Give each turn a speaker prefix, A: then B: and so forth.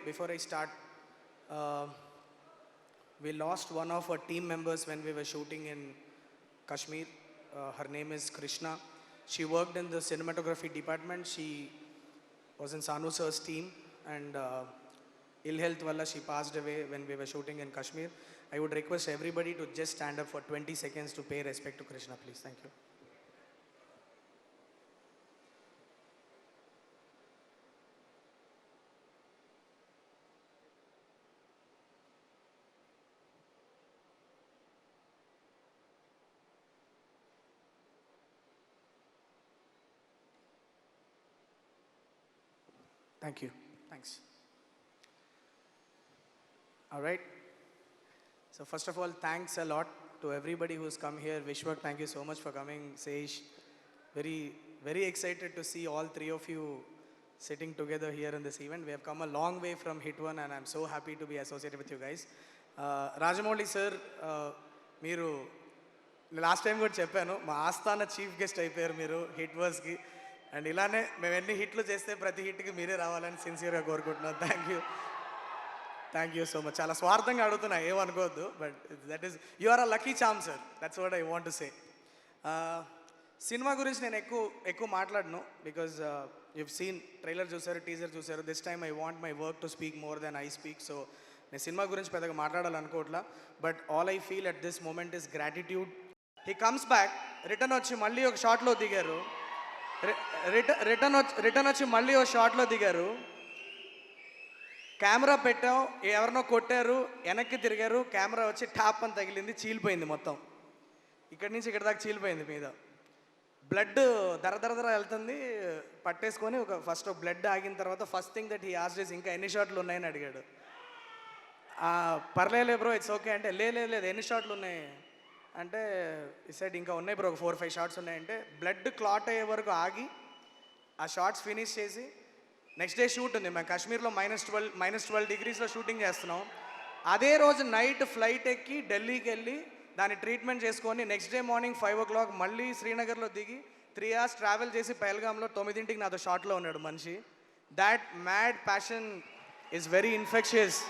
A: before I start, uh, we lost one of our team members when we were shooting in Kashmir. Her name is Krishna. She worked in the cinematography department. She was in Sanu sir's team, and ill health walla she passed away when we were shooting in Kashmir. I would request everybody to just stand up for 20 seconds to pay respect to Krishna, please. Thank you. Thank you. Thanks. All right. So first of all, thanks a lot to everybody who's come here. Vishwak, thank you so much for coming. Seish, very excited to see all three of you sitting together here in this event. We have come a long way from Hit One, and I'm so happy to be associated with you guys. Rajamouli sir, మీరు last time కూడా చెప్పాను, మా ఆస్థాన chief guest అయిపోయారు మీరు hit వర్స్కి. And ఇలానే మేము ఎన్ని హిట్లు చేస్తే ప్రతి హిట్కి మీరే రావాలని సిన్సియర్గా కోరుకుంటున్నాను. Thank you so much. చాలా స్వార్థంగా అడుగుతున్నా, ఏమనుకోవద్దు. But that is you are a lucky charm sir, that's what I want to say. Cinema గురించి నేను ఎక్కువ మాట్లాడను, బికాజ్ you've seen ట్రైలర్ చూసారు, టీజర్ చూసారు. This time I want my work to speak more then I speak. So నేను cinema గురించి పెద్దగా మాట్లాడాలనుకోవట్లా. But all I feel at this moment is gratitude. He comes back, return వచ్చి మళ్ళీ ఒక షాట్లో దిగారు. రిటర్న్ వచ్చి మళ్ళీ ఒక షాట్లో దిగారు. కెమెరా పెట్టాం, ఎవరినో కొట్టారు, వెనక్కి తిరిగారు, కెమెరా వచ్చి టాప్ అని తగిలింది, చీలిపోయింది మొత్తం. ఇక్కడి నుంచి ఇక్కడ దాకా చీలిపోయింది మీద. బ్లడ్ దర వెళ్తుంది, పట్టేసుకొని ఫస్ట్ బ్లడ్ ఆగిన తర్వాత first thing that he asked is ఇంకా ఎన్ని షాట్లు ఉన్నాయని అడిగాడు. పర్లేదు బ్రో, ఇట్స్ ఓకే అంటే, లేదు ఎన్ని షాట్లు ఉన్నాయి అంటే, ఈ సైడ్ ఇంకా ఉన్నాయి బ్రో, ఒక 4-5 షాట్స్ ఉన్నాయంటే, బ్లడ్ క్లాట్ అయ్యే వరకు ఆగి ఆ షార్ట్స్ ఫినిష్ చేసి నెక్స్ట్ డే షూట్ ఉంది. మేము కాశ్మీర్లో -12 డిగ్రీస్లో షూటింగ్ చేస్తున్నాం. అదే రోజు నైట్ ఫ్లైట్ ఎక్కి ఢిల్లీకి వెళ్ళి దాన్ని ట్రీట్మెంట్ చేసుకొని నెక్స్ట్ డే మార్నింగ్ 5 o'clock మళ్ళీ శ్రీనగర్లో దిగి 3 hours ట్రావెల్ చేసి పహల్గామ్లో 9ంటికి నాతో షాట్లో ఉన్నాడు మనిషి. That mad passion is very infectious.